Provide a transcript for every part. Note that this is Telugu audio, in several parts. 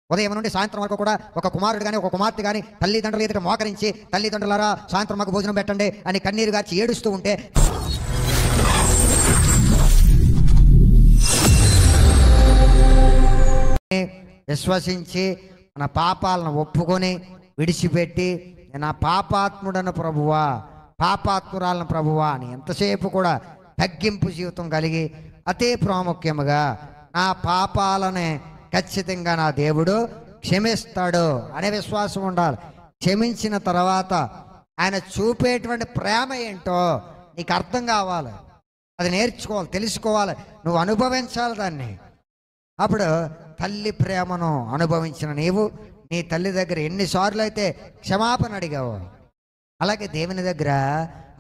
ఉదయం నుండి సాయంత్రం వరకు కూడా ఒక కుమారుడు కానీ ఒక కుమార్తె కానీ తల్లిదండ్రులు ఎదుట మోకరించి, తల్లిదండ్రులారా సాయంత్రం మాకు భోజనం పెట్టండి అని కన్నీరు గార్చి ఏడుస్తూ ఉంటే, విశ్వసించి మన పాపాలను ఒప్పుకొని విడిచిపెట్టి, నా పాపాత్ముడను ప్రభువా, పాపాత్మురాలను ప్రభువా అని ఎంతసేపు కూడా తగ్గింపు జీవితం కలిగి, అతి ప్రాముఖ్యముగా నా పాపాలనే ఖచ్చితంగా నా దేవుడు క్షమిస్తాడు అనే విశ్వాసం ఉండాలి. క్షమించిన తర్వాత ఆయన చూపేటువంటి ప్రేమ ఏంటో నీకు అర్థం కావాలి, అది నేర్చుకోవాలి, తెలుసుకోవాలి, నువ్వు అనుభవించాలి దాన్ని. అప్పుడు తల్లి ప్రేమను అనుభవించిన నీవు నీ తల్లి దగ్గర ఎన్నిసార్లు అయితే క్షమాపణ అడిగావు, అలాగే దేవుని దగ్గర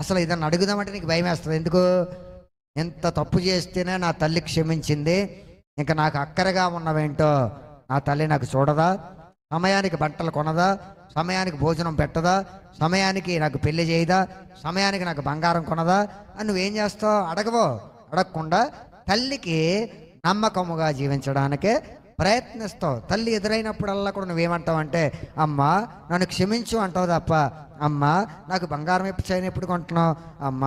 అసలు ఇదನ್ನು అడుగుదామంటే నీకు భయం వేస్తుంది. ఎందుకు? ఎంత తప్పు చేస్తేనే నా తల్లి క్షమించింది, ఇంకా నాకు అక్కరగా ఉన్నవేంటో నా తల్లి నాకు చూడదా, సమయానికి బట్టలు కొనదా, సమయానికి భోజనం పెట్టదా, సమయానికి నాకు పెళ్లి చేయదా, సమయానికి నాకు బంగారం కొనదా అని నువ్వేం చేస్తావు? అడగవో. అడగకుండా తల్లికి నమ్మకముగా జీవించడానికే ప్రయత్నిస్తావు. తల్లి ఎదురైనప్పుడల్లా కూడా నువ్వేమంటావు అంటే, అమ్మ నన్ను క్షమించు అంటావు తప్ప, అమ్మ నాకు బంగారం చైన్ ఎప్పుడు కొంటున్నావు, అమ్మ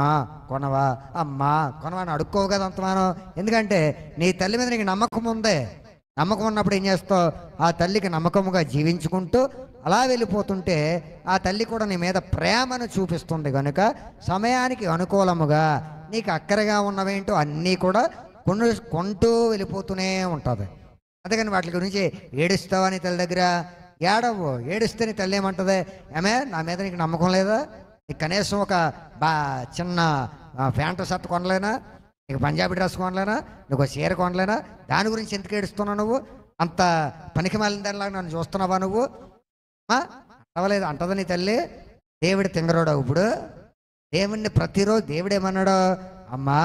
కొనవా, అమ్మ కొనవా అని అడుక్కోవు కదా అంతమానం. ఎందుకంటే నీ తల్లి మీద నీకు నమ్మకం ఉంది. నమ్మకం ఉన్నప్పుడు ఏం చేస్తావు? ఆ తల్లికి నమ్మకముగా జీవించుకుంటూ అలా వెళ్ళిపోతుంటే ఆ తల్లి కూడా నీ మీద ప్రేమను చూపిస్తుంది కనుక సమయానికి అనుకూలముగా నీకు అక్కరగా ఉన్నవేంటో అన్నీ కూడా కొంటూ వెళ్ళిపోతూనే ఉంటుంది. అందుకని వాటి గురించి ఏడుస్తావా నీ తల్లి దగ్గర? ఏడవు. ఏడుస్తే నీ తల్లి ఏమంటుంది? ఏమే నా మీద నీకు నమ్మకం లేదా? నీకు కనీసం ఒక చిన్న ప్యాంటు షర్ట్ కొనలేనా, నీకు పంజాబీ డ్రెస్ కొనలేనా, నీకు ఒక చీర కొనలేనా? దాని గురించి ఎందుకు ఏడుస్తున్నావు నువ్వు? అంత పనికి మాలిన దానిలాగా నన్ను చూస్తున్నావా నువ్వు? అవ్వలేదు అంటదా నీ తల్లి? దేవుడి తింగరోడు. ఇప్పుడు దేవుణ్ణి ప్రతిరోజు దేవుడేమన్నాడు? అమ్మా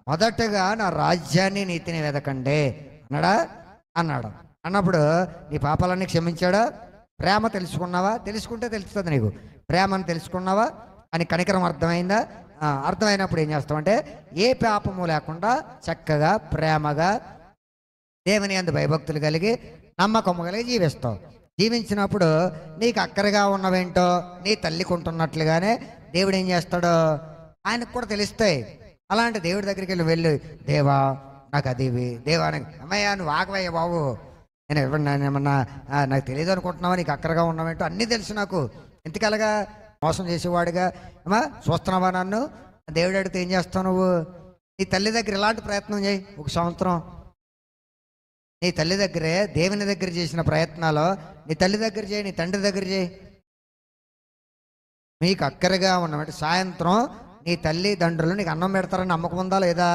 మొదటగా నా రాజ్యాన్ని నీతిని వెదకండి అన్నాడా? అన్నాడు. అన్నప్పుడు నీ పాపాలన్నీ క్షమించాడా? ప్రేమ తెలుసుకున్నావా? తెలుసుకుంటే తెలుస్తుంది నీకు. ప్రేమను తెలుసుకున్నావా అని కనికరం అర్థమైందా? అర్థమైనప్పుడు ఏం చేస్తామంటే ఏ పాపము లేకుండా చక్కగా ప్రేమగా దేవుని యందు భయభక్తులు కలిగి నమ్మకము కలిగి జీవిస్తావు. జీవించినప్పుడు నీకు అక్కరగా ఉన్నవేంటో నీ తల్లికి ఉంటున్నట్లుగానే దేవుడు ఏం చేస్తాడో ఆయనకు కూడా తెలుస్తాయి. అలాంటి దేవుడి దగ్గరికి వెళ్ళి దేవా నాకు అది దేవా అమ్మయ్యా నువ్వు ఆగవయ్యా బాబు, నేను ఏమన్నా నాకు తెలియదు అనుకుంటున్నావా, నీకు అక్కరగా ఉన్నవేంటో అన్నీ తెలుసు నాకు, ఎందుకలాగా మోసం చేసేవాడుగా అమ్మా చూస్తున్నావా నన్ను? దేవుడు అడిగితే ఏం చేస్తావు నువ్వు? నీ తల్లి దగ్గర ఇలాంటి ప్రయత్నం చేయి. ఒక సంవత్సరం నీ తల్లి దగ్గరే దేవుని దగ్గర చేసిన ప్రయత్నాలు నీ తల్లి దగ్గర చేయి, నీ తండ్రి దగ్గర చేయి. మీకు అక్కరగా ఉన్నమాట సాయంత్రం నీ తల్లిదండ్రులు నీకు అన్నం పెడతారని నమ్మకం ఉందా లేదా?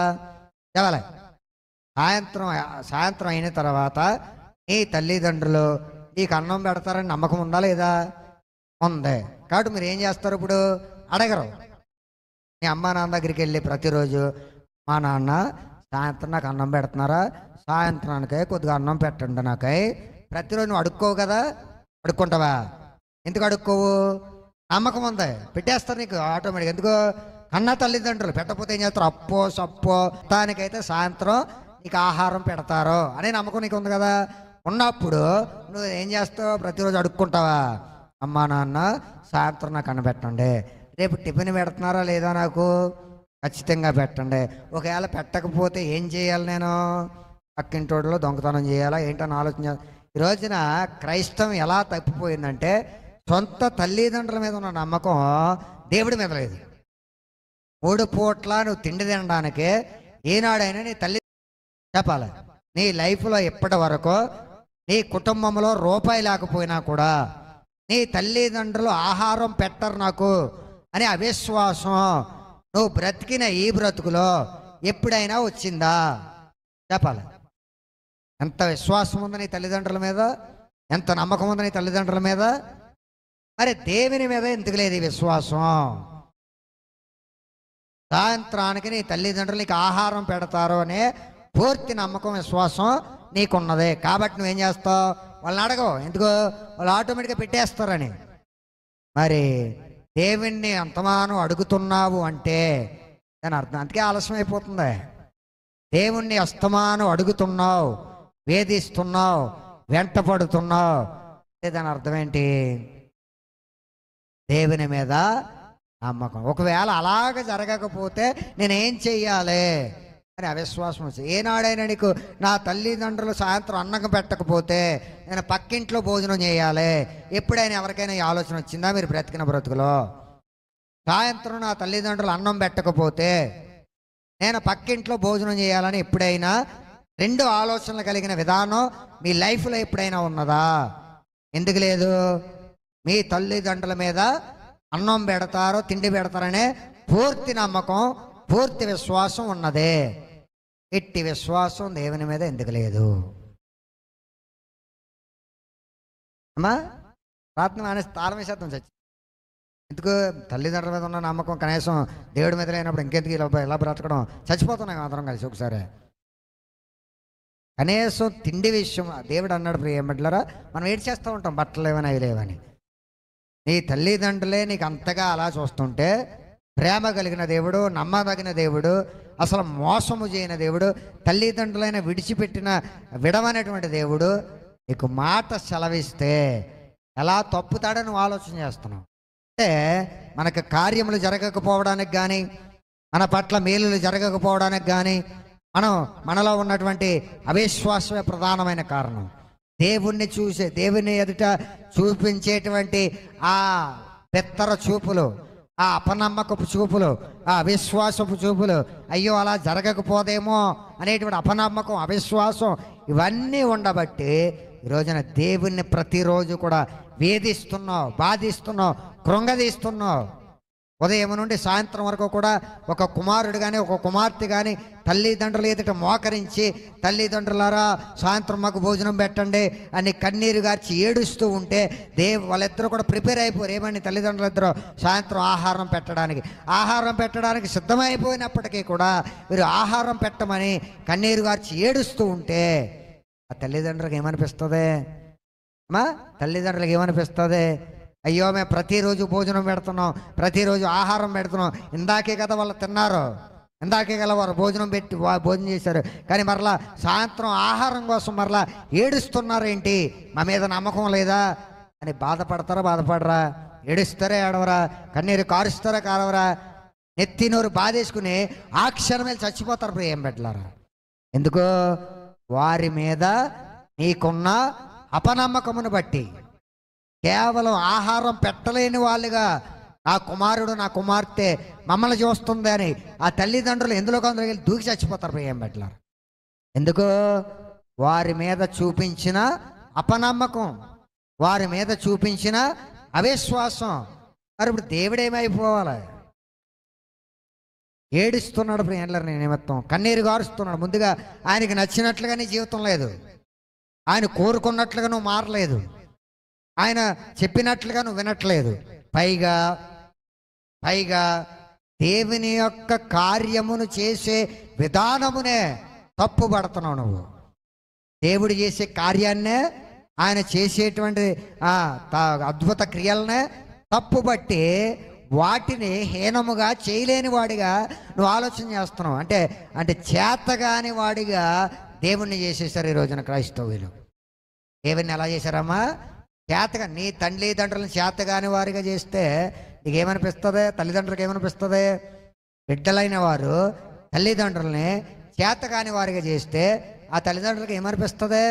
చెప్పాలి. సాయంత్రం అయిన తర్వాత నీ తల్లిదండ్రులు నీకు అన్నం పెడతారని నమ్మకం ఉందా లేదా? ఉంది. కాబట్టి మీరు ఏం చేస్తారు? ఇప్పుడు అడగరు. నీ అమ్మా నాన్న దగ్గరికి వెళ్ళి ప్రతిరోజు మా నాన్న సాయంత్రం నాకు అన్నం పెడుతున్నారా, సాయంత్రానికై కొద్దిగా అన్నం పెట్టండి నాకై, ప్రతిరోజు నువ్వు అడుక్కోవు కదా? అడుక్కుంటావా? ఎందుకు అడుక్కోవు? నమ్మకం ఉంది, పెట్టేస్తారు నీకు ఆటోమేటిక్. ఎందుకు? కన్నా తల్లిదండ్రులు పెట్టకపోతే ఏం చేస్తారు? అప్పో సప్పో దానికైతే సాయంత్రం నీకు ఆహారం పెడతారు అనే నమ్మకం నీకు ఉంది కదా. ఉన్నప్పుడు నువ్వు ఏం చేస్తావు? ప్రతిరోజు అడుక్కుంటావా? అమ్మా నాన్న సాయంత్రం నాకు అన్నం పెట్టండి, రేపు టిఫిన్ పెడుతున్నారా లేదా నాకు? ఖచ్చితంగా పెట్టండి. ఒకవేళ పెట్టకపోతే ఏం చేయాలి? నేను పక్కింటోడిలో దొంగతనం చేయాలా ఏంటని ఆలోచన. ఈ రోజున క్రైస్తవం ఎలా తప్పిపోయిందంటే సొంత తల్లిదండ్రుల మీద ఉన్న నమ్మకం దేవుడి మీద లేదు. 3 పూట్ల నువ్వు తిండి తినడానికే ఈనాడైనా నీ తల్లి చెప్పాలి. నీ లైఫ్లో ఇప్పటి వరకు నీ కుటుంబంలో రూపాయి లేకపోయినా కూడా నీ తల్లిదండ్రులు ఆహారం పెట్టరు నాకు అనే అవిశ్వాసం నువ్వు బ్రతికిన ఈ బ్రతుకులో ఎప్పుడైనా వచ్చిందా? చెప్పాలి. ఎంత విశ్వాసం ఉంది నీ తల్లిదండ్రుల మీద, ఎంత నమ్మకం ఉంది నీ తల్లిదండ్రుల మీద. మరి దేవుని మీద ఎందుకు లేదు ఈ విశ్వాసం? సాయంత్రానికి నీ తల్లిదండ్రులు నీకు ఆహారం పెడతారు అనే పూర్తి నమ్మకం విశ్వాసం నీకున్నదే. కాబట్టి నువ్వేం చేస్తావు? వాళ్ళని అడగవు. ఎందుకు? వాళ్ళు ఆటోమేటిక్గా పెట్టేస్తారని. మరి దేవుణ్ణి అంతమానం అడుగుతున్నావు అంటే దాని అర్థం అందుకే ఆలస్యం అయిపోతుంది. దేవుణ్ణి అస్తమానం అడుగుతున్నావు, వేధిస్తున్నావు, వెంటపడుతున్నావు అంటే దాని అర్థం ఏంటి? దేవుని మీద నమ్మకం. ఒకవేళ అలాగ జరగకపోతే నేనేం చెయ్యాలి అని అవిశ్వాసం వచ్చింది. ఏనాడైనా నీకు నా తల్లిదండ్రులు సాయంత్రం అన్నం పెట్టకపోతే నేను పక్కింట్లో భోజనం చేయాలి, ఎప్పుడైనా ఎవరికైనా ఈ ఆలోచన వచ్చిందా మీరు బ్రతికిన బ్రతుకులో? సాయంత్రం నా తల్లిదండ్రులు అన్నం పెట్టకపోతే నేను పక్కింట్లో భోజనం చేయాలని ఎప్పుడైనా రెండు ఆలోచనలు కలిగిన విధానం మీ లైఫ్లో ఎప్పుడైనా ఉన్నదా? ఎందుకు లేదు? మీ తల్లిదండ్రుల మీద అన్నం పెడతారో తిండి పెడతారనే పూర్తి నమ్మకం, పూర్తి విశ్వాసం ఉన్నదే. ఇట్టి విశ్వాసం దేవుని మీద ఎందుకు లేదు? అమ్మా ప్రార్థన అనేసి తాళమే శాతం చచ్చి ఎందుకు? తల్లిదండ్రుల మీద ఉన్న నమ్మకం కనీసం దేవుడి మీద లేనప్పుడు ఇంకెందుకు ఇలా బ్రతకడం? చచ్చిపోతున్నాం అందరం కలిసి ఒకసారి. కనీసం తిండి విషయం దేవుడు అన్నాడు, ప్రియమడ్లరా మనం ఏడ్ చేస్తూ ఉంటాం బట్టలు లేవని అవి లేవని. నీ తల్లిదండ్రులే నీకు అంతగా అలా చూస్తుంటే ప్రేమ కలిగిన దేవుడు, నమ్మదగిన దేవుడు, అసలు మోసము చేయని దేవుడు, తల్లిదండ్రులైన విడిచిపెట్టిన విడవనేటువంటి దేవుడు నీకు మాట సెలవిస్తే ఎలా తప్పుతాడని నువ్వు ఆలోచన చేస్తున్నావు. అంటే మనకు కార్యములు జరగకపోవడానికి కానీ, మన పట్ల మేలులు జరగకపోవడానికి కానీ మనలో ఉన్నటువంటి అవిశ్వాసమే ప్రధానమైన కారణం. దేవుని ఎదుట చూపించేటువంటి ఆ పెత్తర చూపులు, ఆ అపనమ్మకపు చూపులు, ఆ అవిశ్వాసపు చూపులు, అయ్యో అలా జరగకపోదేమో అనేటువంటి అపనమ్మకం, అవిశ్వాసం ఇవన్నీ ఉండబట్టి ఈ రోజున దేవుణ్ణి ప్రతిరోజు కూడా వేధిస్తున్నావు, బాధిస్తున్నావు, కృంగదీస్తున్నావు. ఉదయం నుండి సాయంత్రం వరకు కూడా ఒక కుమారుడు కానీ ఒక కుమార్తె కానీ తల్లిదండ్రుల ఎదుట మోకరించి, తల్లిదండ్రులారా సాయంత్రం మాకు భోజనం పెట్టండి అని కన్నీరు గార్చి ఏడుస్తూ ఉంటే వాళ్ళిద్దరూ కూడా ప్రిపేర్ అయిపోయారు. ఏమని? తల్లిదండ్రులిద్దరూ సాయంత్రం ఆహారం పెట్టడానికి సిద్ధమైపోయినప్పటికీ కూడా వీరు ఆహారం పెట్టమని కన్నీరు గార్చి ఏడుస్తూ ఉంటే ఆ తల్లిదండ్రులకు ఏమనిపిస్తుంది? తల్లిదండ్రులకు ఏమనిపిస్తుంది? అయ్యో మేము ప్రతిరోజు భోజనం పెడుతున్నాం, ప్రతిరోజు ఆహారం పెడుతున్నాం, ఇందాకే కదా వాళ్ళు తిన్నారు, ఇందాకే కదా వారు భోజనం చేశారు, కానీ మరలా సాయంత్రం ఆహారం కోసం మరలా ఏడుస్తున్నారేంటి? మా మీద నమ్మకం లేదా అని బాధపడరా? ఏడుస్తారా ఏడవరా? కన్నీరు కారుస్తారా కారవరా? నెత్తినూరు బాధేసుకుని ఆ క్షణమే చచ్చిపోతారు ఏం పెట్టలారా? ఎందుకు? వారి మీద నీకున్న అపనమ్మకమును బట్టి, కేవలం ఆహారం పెట్టలేని వాళ్ళుగా నా కుమారుడు నా కుమార్తె మమ్మల్ని చూస్తుంది అని ఆ తల్లిదండ్రులు ఎందులో కొందరు దూకి చచ్చిపోతారు ఏం పెట్టలారు? ఎందుకు? వారి మీద చూపించిన అపనమ్మకం, వారి మీద చూపించిన అవిశ్వాసం. మరి ఇప్పుడు దేవుడేమైపోవాలి? ఏడుస్తున్నాడు ప్రియులారా నీ నిమిత్తం, కన్నీరు గారుస్తున్నాడు. ముందుగా ఆయనకి నచ్చినట్లుగా నీ జీవితం లేదు, ఆయన కోరుకున్నట్లుగా నువ్వు మారలేదు, ఆయన చెప్పినట్లుగా నువ్వు వినట్లేదు. పైగా దేవుని యొక్క కార్యమును చేసే విధానమునే తప్పుపడుతున్నావు నువ్వు. దేవుడు చేసే కార్యాన్నే, ఆయన చేసేటువంటి అద్భుత క్రియలనే తప్పుబట్టి వాటిని హీనముగా చేయలేని వాడిగా నువ్వు ఆలోచన చేస్తున్నావు. అంటే చేతగాని వాడిగా దేవుణ్ణి చేసేసారు ఈ రోజున క్రైస్తవులు. దేవుణ్ణి ఎలా చేశారమ్మా? చేతగా. నీ తల్లిదండ్రులను చేతగాని వారిగా చేస్తే నీకేమనిపిస్తుంది? తల్లిదండ్రులకు ఏమనిపిస్తుంది? బిడ్డలైన వారు తల్లిదండ్రులని చేతగాని వారిగా చేస్తే ఆ తల్లిదండ్రులకు ఏమనిపిస్తుంది?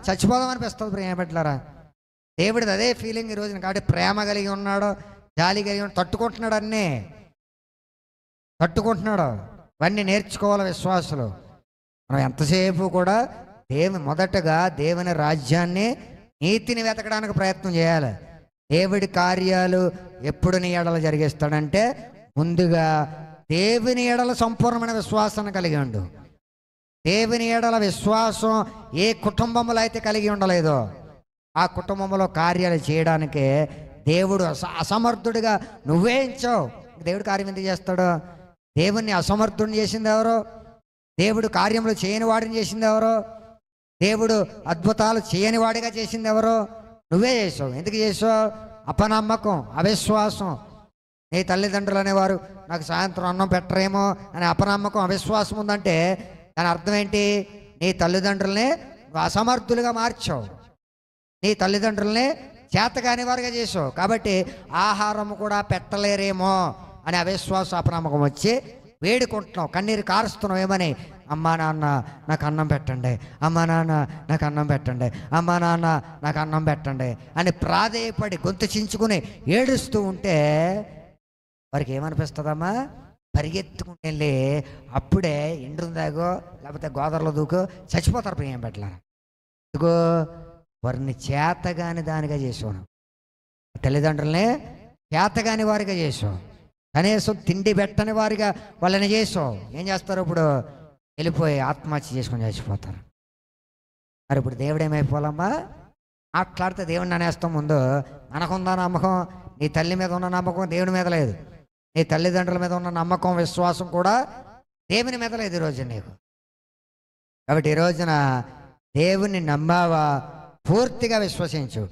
చచ్చిపోదామనిపిస్తుంది. ప్రేమ బిడ్డలారా, దేవుడిది అదే ఫీలింగ్ ఈ రోజున. కాబట్టి ప్రేమ కలిగి ఉన్నాడు, జాలి కలిగి ఉన్నాడు, తట్టుకుంటున్నాడు. ఇవన్నీ నేర్చుకోవాలి విశ్వాసులు. మనం ఎంతసేపు కూడా మొదటగా దేవుని రాజ్యాన్ని, నీతిని వెతకడానికి ప్రయత్నం చేయాలి. దేవుడి కార్యాలు ఎప్పుడు నీ ఎడల జరిగిస్తాడంటే ముందుగా దేవుని ఎడల సంపూర్ణమైన విశ్వాసాన్ని కలిగి ఉండు. దేవుని ఎడల విశ్వాసం ఏ కుటుంబంలో అయితే కలిగి ఉండలేదో ఆ కుటుంబంలో కార్యాలు చేయడానికే దేవుడు అసమర్థుడిగా నువ్వే ఇచ్చావు. దేవుడు కార్యం ఎందుకు చేస్తాడు? దేవుణ్ణి అసమర్థుడిని చేసింది ఎవరో? దేవుడు కార్యములు చేయని వాడిని చేసింది ఎవరో? దేవుడు అద్భుతాలు చేయని వాడిగా చేసింది ఎవరో? నువ్వే చేసావు. ఎందుకు చేసావు? అపనమ్మకం, అవిశ్వాసం. నీ తల్లిదండ్రులు అనేవారు నాకు సాయంత్రం అన్నం పెట్టరేమో అనే అపనమ్మకం, అవిశ్వాసం ఉందంటే దాని అర్థం ఏంటి? నీ తల్లిదండ్రుల్ని నువ్వు అసమర్థులుగా మార్చావు, నీ తల్లిదండ్రుల్ని చేతకాని వారుగా చేసావు. కాబట్టి ఆహారం కూడా పెట్టలేరేమో అని అవిశ్వాస అపనమ్మకం వచ్చి వేడుకుంటున్నావు, కన్నీరు కారుస్తున్నావు. ఏమని? అమ్మా నాన్న నాకు అన్నం పెట్టండి, అమ్మా నాన్న నాకు అన్నం పెట్టండి, అమ్మా నాన్న నాకు అన్నం పెట్టండి అని ప్రాధేయపడి గొంతు చించుకుని ఏడుస్తూ ఉంటే వారికి ఏమనిపిస్తుందమ్మా? పరిగెత్తుకుని వెళ్ళి అప్పుడే ఇండ్రుని దాగో లేకపోతే గోదావరిలో దూకో చచ్చిపోతారు. ప్రియం పెట్టాల ఇదిగో వారిని చేతగాని దానిగా చేసావు, తల్లిదండ్రుల్ని చేతగాని వారిగా చేసావు, కనీసం తిండి పెట్టని వారిగా వాళ్ళని చేసావు. ఏం చేస్తారు ఇప్పుడు? వెళ్ళిపోయి ఆత్మహత్య చేసుకొని చచ్చిపోతారు. మరి ఇప్పుడు దేవుడు ఏమైపోవాలమ్మా? మాట్లాడితే దేవుడిని అనేస్తాం. ముందు మనకుందా నమ్మకం? నీ తల్లి మీద ఉన్న నమ్మకం దేవుని మీద లేదు, నీ తల్లిదండ్రుల మీద ఉన్న నమ్మకం విశ్వాసం కూడా దేవుని మీద లేదు ఈరోజు నీకు. కాబట్టి ఈ రోజున దేవుని నమ్మావా? పూర్తిగా విశ్వసించు,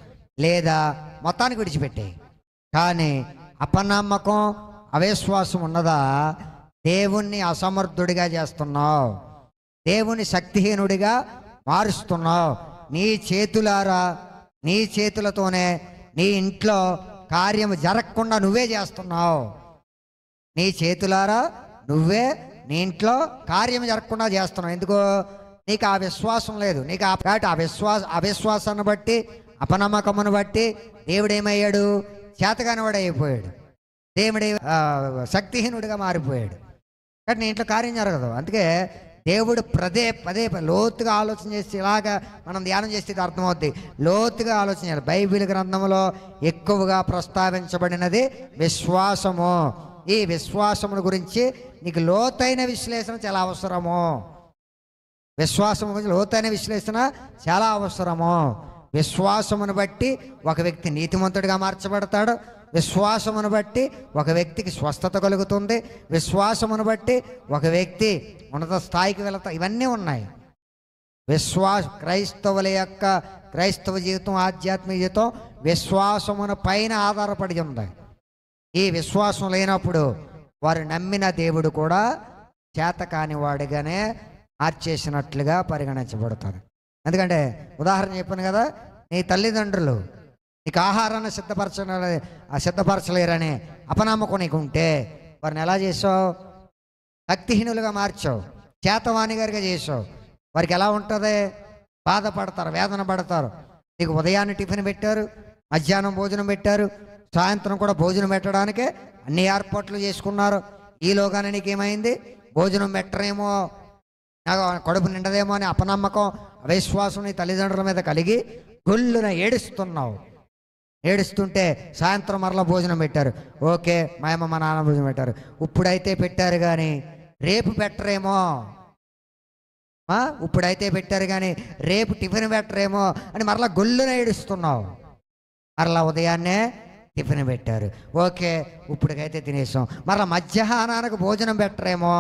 లేదా మొత్తానికి విడిచిపెట్టే. కానీ అపనమ్మకం అవిశ్వాసం ఉన్నదా? దేవుణ్ణి అసమర్థుడిగా చేస్తున్నావు, దేవుని శక్తిహీనుడిగా మారుస్తున్నావు. నీ చేతులారా, నీ చేతులతోనే నీ ఇంట్లో కార్యం జరగకుండా నువ్వే చేస్తున్నావు. నీ చేతులారా నువ్వే నీ ఇంట్లో కార్యం జరగకుండా చేస్తున్నావు. ఎందుకో? నీకు ఆ విశ్వాసం లేదు. నీకు అవిశ్వాసాన్ని బట్టి, అపనమ్మకమును బట్టి దేవుడు ఏమయ్యాడు? చేతగానివాడు అయిపోయాడు, దేవుడి శక్తిహీనుడిగా మారిపోయాడు. కానీ నీ ఇంట్లో కార్యం జరగదు. అందుకే దేవుడు పదే లోతుగా ఆలోచన చేసి ఇలాగా మనం ధ్యానం చేస్తే ఇది అర్థమవుద్ది. లోతుగా ఆలోచన చేయాలి. బైబిల్ గ్రంథంలో ఎక్కువగా ప్రస్తావించబడినది విశ్వాసము. ఈ విశ్వాసమును గురించి నీకు లోతైన విశ్లేషణ చాలా అవసరము. విశ్వాసము గురించి లోతైన విశ్లేషణ చాలా అవసరము. విశ్వాసమును బట్టి ఒక వ్యక్తి నీతిమంతుడిగా మార్చబడతాడు, విశ్వాసమును బట్టి ఒక వ్యక్తికి స్వస్థత కలుగుతుంది, విశ్వాసమును బట్టి ఒక వ్యక్తి ఉన్నత స్థాయికి వెళతాడు. ఇవన్నీ ఉన్నాయి. క్రైస్తవుల యొక్క క్రైస్తవ జీవితం, ఆధ్యాత్మిక జీవితం విశ్వాసమును పైన ఆధారపడి ఉంది. ఈ విశ్వాసం లేనప్పుడు వారు నమ్మిన దేవుడు కూడా చేతకాని వాడిగానే మార్చేసినట్లుగా పరిగణించబడుతుంది. ఎందుకంటే ఉదాహరణ చెప్పాను కదా, నీ తల్లిదండ్రులు నీకు ఆహారాన్ని సిద్ధపరచలేరని అపనమ్మకం నీకు ఉంటే వారిని ఎలా చేసావు? భక్తిహీనులుగా మార్చావు, చేతవాణి గారిగా చేసావు. వారికి ఎలా ఉంటుంది? బాధపడతారు, వేదన పడతారు. నీకు ఉదయాన్నే టిఫిన్ పెట్టారు, మధ్యాహ్నం భోజనం పెట్టారు, సాయంత్రం కూడా భోజనం పెట్టడానికే అన్ని ఏర్పాట్లు చేసుకున్నారు. ఈలోగానే నీకేమైంది? భోజనం పెట్టరేమో, నాకు కడుపు నిండదేమో అని అపనమ్మకం, అవిశ్వాసం నీ తల్లిదండ్రుల మీద కలిగి గొల్లున ఏడుస్తున్నావు. ఏడుస్తుంటే సాయంత్రం మరలా భోజనం పెట్టారు. ఓకే, మా అమ్మ మా నాన్న భోజనం పెట్టారు, ఇప్పుడైతే పెట్టారు కానీ రేపు పెట్టరేమో, ఇప్పుడైతే పెట్టారు కానీ రేపు టిఫిన్ పెట్టరేమో అని మరలా గొల్లున ఏడుస్తున్నావు. మరలా ఉదయాన్నే టిఫిన్ పెట్టారు, ఓకే ఇప్పటికైతే తినేసాం, మరలా మధ్యాహ్నానికి భోజనం పెట్టరేమో,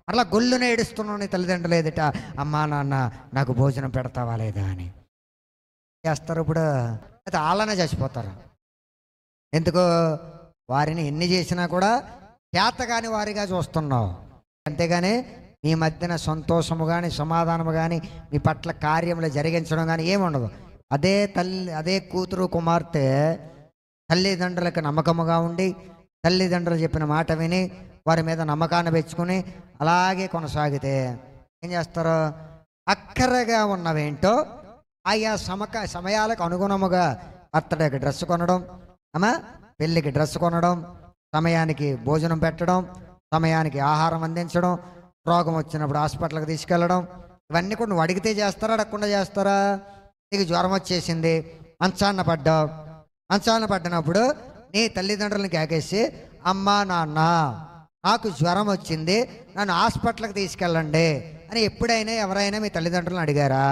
మరలా గొల్లున ఏడుస్తున్నావు నీ తల్లిదండ్రులు ఎదుట, అమ్మా నాన్న నాకు భోజనం పెడతావా లేదా అని. చేస్తారు ఇప్పుడు, అయితే వాళ్ళనే చచ్చిపోతారు. ఎందుకు? వారిని ఎన్ని చేసినా కూడా చేతగాని వారిగా చూస్తున్నావు. అంతేగాని మీ మధ్యన సంతోషము కానీ సమాధానము కానీ మీ పట్ల కార్యములు జరిగించడం కానీ ఏముండదు. అదే కూతురు కుమార్తె తల్లిదండ్రులకు నమ్మకముగా ఉండి తల్లిదండ్రులు చెప్పిన మాట విని వారి మీద నమ్మకాన్ని పెంచుకుని అలాగే కొనసాగితే ఏం చేస్తారు? అక్కరగా ఉన్నవేంటో ఆయా సమయాలకు అనుగుణముగా బర్త్డేకి డ్రెస్ కొనడం, పెళ్ళికి డ్రెస్ కొనడం, సమయానికి భోజనం పెట్టడం, సమయానికి ఆహారం అందించడం, రోగం వచ్చినప్పుడు హాస్పిటల్కి తీసుకెళ్ళడం, ఇవన్నీ కూడా నువ్వు అడిగితే చేస్తారా, అడగకుండా చేస్తారా? నీకు జ్వరం వచ్చేసింది, మంచాన్న పడ్డినప్పుడు నీ తల్లిదండ్రులను కేకేసి అమ్మా నాన్న నాకు జ్వరం వచ్చింది నన్ను హాస్పిటల్కి తీసుకెళ్ళండి అని ఎప్పుడైనా ఎవరైనా మీ తల్లిదండ్రులను అడిగారా?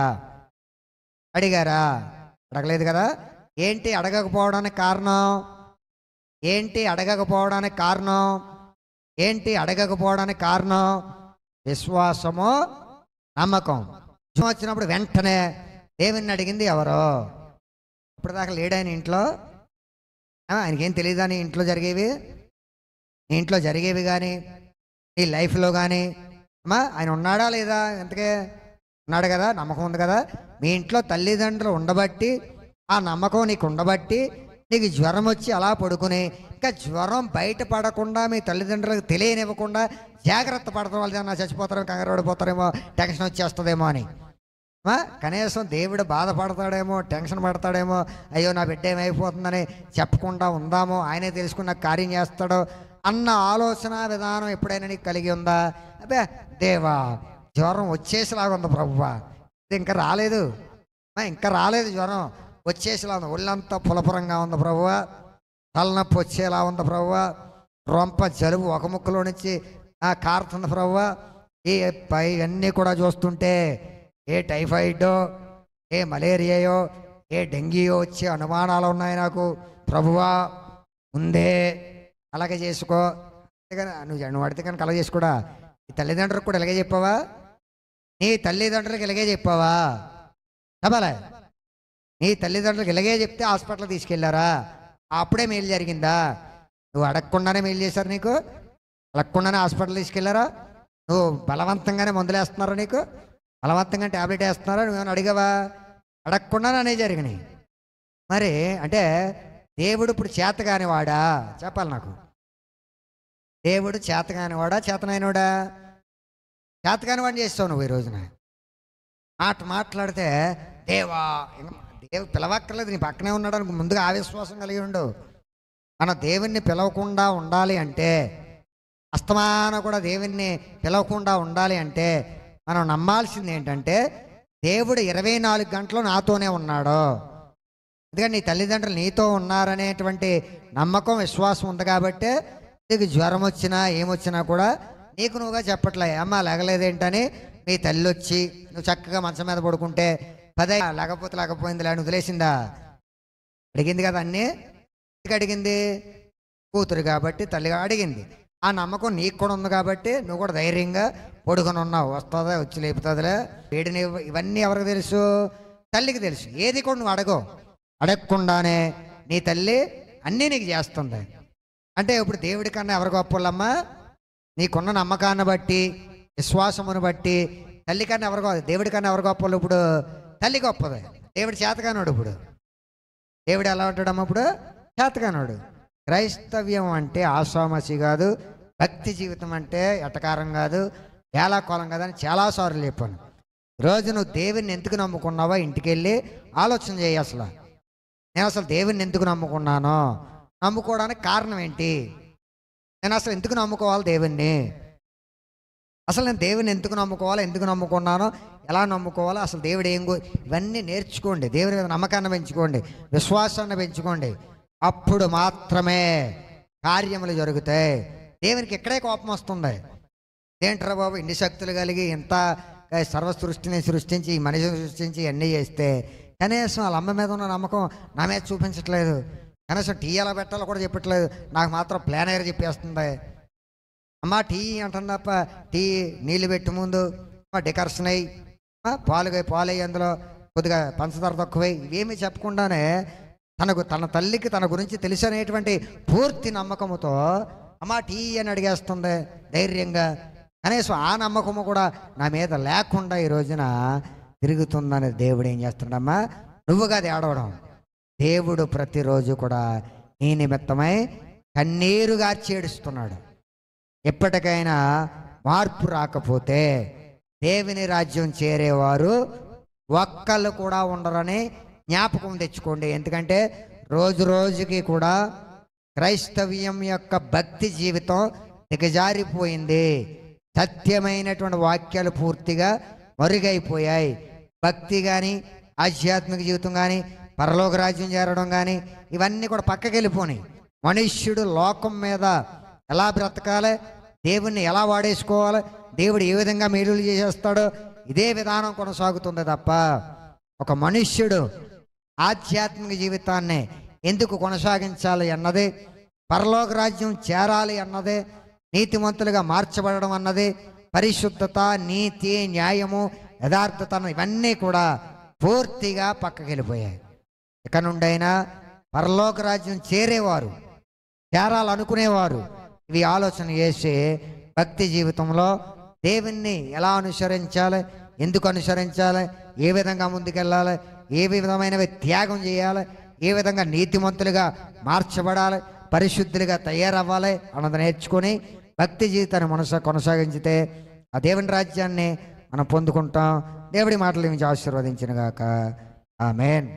అడగలేదు కదా. ఏంటి అడగకపోవడానికి కారణం? విశ్వాసము, నమ్మకం. వచ్చినప్పుడు వెంటనే దేవుని అడిగింది ఎవరో? ఇప్పటిదాకా లేడాయన ఇంట్లో, ఆయనకేం తెలియదా నీ ఇంట్లో జరిగేవి కానీ నీ లైఫ్లో కానీ ఆయన ఉన్నాడా లేదా? ఎంతకే ఉన్నాడు కదా, నమ్మకం ఉంది కదా. మీ ఇంట్లో తల్లిదండ్రులు ఉండబట్టి, ఆ నమ్మకం నీకు ఉండబట్టి నీకు జ్వరం వచ్చి అలా పడుకుని, ఇంకా జ్వరం బయటపడకుండా మీ తల్లిదండ్రులకు తెలియనివ్వకుండా జాగ్రత్త పడతాం. వాళ్ళు ఏమన్నా చచ్చిపోతారేమో, కంగారు పడిపోతారేమో, టెన్షన్ వచ్చేస్తుందేమో అని. కనీసం దేవుడు బాధపడతాడేమో, టెన్షన్ పడతాడేమో, అయ్యో నా బిడ్డ ఏమైపోతుందని చెప్పకుండా ఉందామో, ఆయనే తెలుసుకున్న కార్యం చేస్తాడో అన్న ఆలోచన విధానం ఎప్పుడైనా నీకు కలిగి ఉందా? అబ్బే దేవా, జ్వరం వచ్చేసేలాగా ఉంది ప్రభువా, ఇది ఇంకా రాలేదు, ఇంకా రాలేదు, జ్వరం వచ్చేసేలా ఉంది, ఒళ్ళంతా పులపురంగా ఉంది ప్రభువా, తలనొప్పి వచ్చేలా ఉంది ప్రభువా, రొంప జలుబు ఒక ముక్కలో నుంచి కారుతుంది ప్రభువా, ఈ పై అన్నీ కూడా చూస్తుంటే ఏ టైఫాయిడో, ఏ మలేరియాయో, ఏ డెంగ్యూయో వచ్చే అనుమానాలు ఉన్నాయి నాకు ప్రభువా, ముందే అలాగే చేసుకో. అంతేగాని నువ్వు అడితే కనుక అలాగే చేసుకోడా? నీ తల్లిదండ్రులకు కూడా ఇలాగే చెప్పావా? నీ తల్లిదండ్రులకు ఇలాగే చెప్పావా? చెప్పాలా? నీ తల్లిదండ్రులకు ఇలాగే చెప్తే హాస్పిటల్ తీసుకెళ్లారా? అప్పుడే మేలు జరిగిందా? నువ్వు అడగకుండానే మేలు చేశారు నీకు? అడగకుండానే హాస్పిటల్ తీసుకెళ్లారా? నువ్వు బలవంతంగానే మందులు వేస్తున్నారా? నీకు బలవంతంగా ట్యాబ్లెట్ వేస్తున్నారా? నువ్వేమైనా అడిగావా? అడగకుండానే అనే జరిగినాయి. మరి అంటే దేవుడు ఇప్పుడు చేతగాని వాడా? చెప్పాలి నాకు. దేవుడు చేతగాని వాడా, చేతనైనవాడా? చేతగాని వాడిని చేస్తావు నువ్వు ఈ రోజున. మాట్లాడితే దేవా, దేవుడు పిలవక్కర్లేదు, నీ పక్కనే ఉన్నాడు అనుకో, ముందుగా ఆ విశ్వాసం కలిగి ఉండు. మన దేవుణ్ణి పిలవకుండా ఉండాలి అంటే, అస్తమానం కూడా దేవుణ్ణి పిలవకుండా ఉండాలి అంటే మనం నమ్మాల్సింది ఏంటంటే, దేవుడు 24 గంటలు నాతోనే ఉన్నాడు. ఎందుకంటే నీ తల్లిదండ్రులు నీతో ఉన్నారనేటువంటి నమ్మకం, విశ్వాసం ఉంది కాబట్టి నీకు జ్వరం వచ్చినా ఏమొచ్చినా కూడా నీకు నువ్వుగా చెప్పట్లే, అమ్మ లేగలేదేంటని మీ తల్లి వచ్చి నువ్వు చక్కగా మంచం మీద పడుకుంటే పదే లేకపోయింది లేని వదిలేసిందా? అడిగింది కదా అన్నీ. ఎందుకు అడిగింది? కూతురు కాబట్టి తల్లిగా అడిగింది. ఆ నమ్మకం నీకు కూడా ఉంది కాబట్టి నువ్వు కూడా ధైర్యంగా పడుకొని ఉన్నావు. వస్తుందా, వచ్చి లేపుతుందిలే, వేడిని, ఇవన్నీ ఎవరికి తెలుసు? తల్లికి తెలుసు. ఏది కూడా నువ్వు అడగకుండానే నీ తల్లి అన్నీ నీకు చేస్తుంది. అంటే ఇప్పుడు దేవుడి కన్నా ఎవరు గొప్పలమ్మా? నీకున్న నమ్మకాన్ని బట్టి, విశ్వాసమును బట్టి తల్లి కన్నా ఎవరు గొప్ప? దేవుడి కన్నా ఎవరు గొప్పలు? ఇప్పుడు తల్లి గొప్పది. దేవుడు చేతగానోడు. ఇప్పుడు దేవుడు ఎలా ఉంటాడమ్మా? ఇప్పుడు చేతగానోడు. క్రైస్తవ్యం అంటే ఆషామాషి కాదు, భక్తి జీవితం అంటే ఎటకారం కాదు, వేలాకోలం కాదని చాలాసార్లు చెప్పాను. ఈరోజు నువ్వు దేవుని ఎందుకు నమ్ముకున్నావో ఇంటికి వెళ్ళి ఆలోచన చేయి. అసలు నేను అసలు దేవుని ఎందుకు నమ్ముకున్నానో, నమ్ముకోవడానికి కారణం ఏంటి, నేను అసలు ఎందుకు నమ్ముకోవాలి దేవుణ్ణి, అసలు నేను దేవుని ఎందుకు నమ్ముకోవాలి, ఎందుకు నమ్ముకున్నానో, ఎలా నమ్ముకోవాలో, అసలు దేవుడు ఇవన్నీ నేర్చుకోండి. దేవుని మీద నమ్మకాన్ని పెంచుకోండి, విశ్వాసాన్ని పెంచుకోండి. అప్పుడు మాత్రమే కార్యములు జరుగుతాయి. దేవునికి ఇక్కడే కోపం వస్తుంది. ఏంట్రా బాబు, ఇన్ని శక్తులు కలిగి ఇంత సర్వ సృష్టిని సృష్టించి, ఈ మనిషిని సృష్టించి అన్నీ చేస్తే కనీసం వాళ్ళ అమ్మ మీద ఉన్న నమ్మకం నా మీద చూపించట్లేదు, కనీసం టీ ఎలా పెట్టాలో కూడా చెప్పట్లేదు, నాకు మాత్రం ప్లాన్ అయ్యారు చెప్పేస్తుంది. అమ్మ టీ అంటుంది తప్ప, టీ నీళ్ళు పెట్టి ముందు డెకరేషన్ అయ్యి పాలు అందులో కొద్దిగా పంచదార తక్కువై, ఇవేమీ చెప్పకుండానే తన తల్లికి తన గురించి తెలిసనేటువంటి పూర్తి నమ్మకముతో అమ్మ టీ అని అడిగేస్తుంది ధైర్యంగా. కనీసం ఆ నమ్మకము కూడా నా మీద లేకుండా ఈ రోజున తిరుగుతుందని దేవుడు ఏం చేస్తున్నాడమ్మా? నువ్వుగా ఏడవడం. దేవుడు ప్రతిరోజు కూడా నీ నిమిత్తమై కన్నీరు గార్చి ఏడుస్తున్నాడు. ఎప్పటికైనా మార్పు రాకపోతే దేవుని రాజ్యం చేరేవారు ఒక్కళ్ళు కూడా ఉండరని జ్ఞాపకం తెచ్చుకోండి. ఎందుకంటే రోజు రోజుకి కూడా క్రైస్తవ్యం యొక్క భక్తి జీవితం దిగజారిపోయింది. సత్యమైనటువంటి వాక్యాలు పూర్తిగా మరుగైపోయాయి. భక్తి కానీ, ఆధ్యాత్మిక జీవితం కానీ, పరలోక రాజ్యం చేరడం కానీ ఇవన్నీ కూడా పక్కకి వెళ్ళిపోయినాయి. మనుష్యుడు లోకం మీద ఎలా బ్రతకాలి, దేవుణ్ణి ఎలా వాడేసుకోవాలి, దేవుడు ఏ విధంగా మేలులు చేసేస్తాడో ఇదే విధానం కొనసాగుతుంది తప్ప ఒక మనుష్యుడు ఆధ్యాత్మిక జీవితాన్ని ఎందుకు కొనసాగించాలి అన్నది, పరలోక రాజ్యం చేరాలి అన్నది, నీతిమంతులుగా మార్చబడడం అన్నది, పరిశుద్ధత, నీతి, న్యాయము, యథార్థత ఇవన్నీ కూడా పూర్తిగా పక్కకి వెళ్ళిపోయాయి. ఇక నుండైనా పరలోక రాజ్యం చేరేవారు, చేరాలనుకునేవారు ఇవి ఆలోచన చేసి భక్తి జీవితంలో దేవుణ్ణి ఎలా అనుసరించాలి, ఎందుకు అనుసరించాలి, ఏ విధంగా ముందుకెళ్ళాలి, ఏ విధమైనవి త్యాగం చేయాలి, ఏ విధంగా నీతిమంతులుగా మార్చబడాలి, పరిశుద్ధులుగా తయారవ్వాలి అన్నది నేర్చుకొని భక్తి జీవితాన్ని కొనసాగించితే ఆ దేవుని రాజ్యాన్ని మనం పొందుకుంటాం. దేవుడి మాటలు నుంచి ఆశీర్వదించిన గాక. ఆమేన్.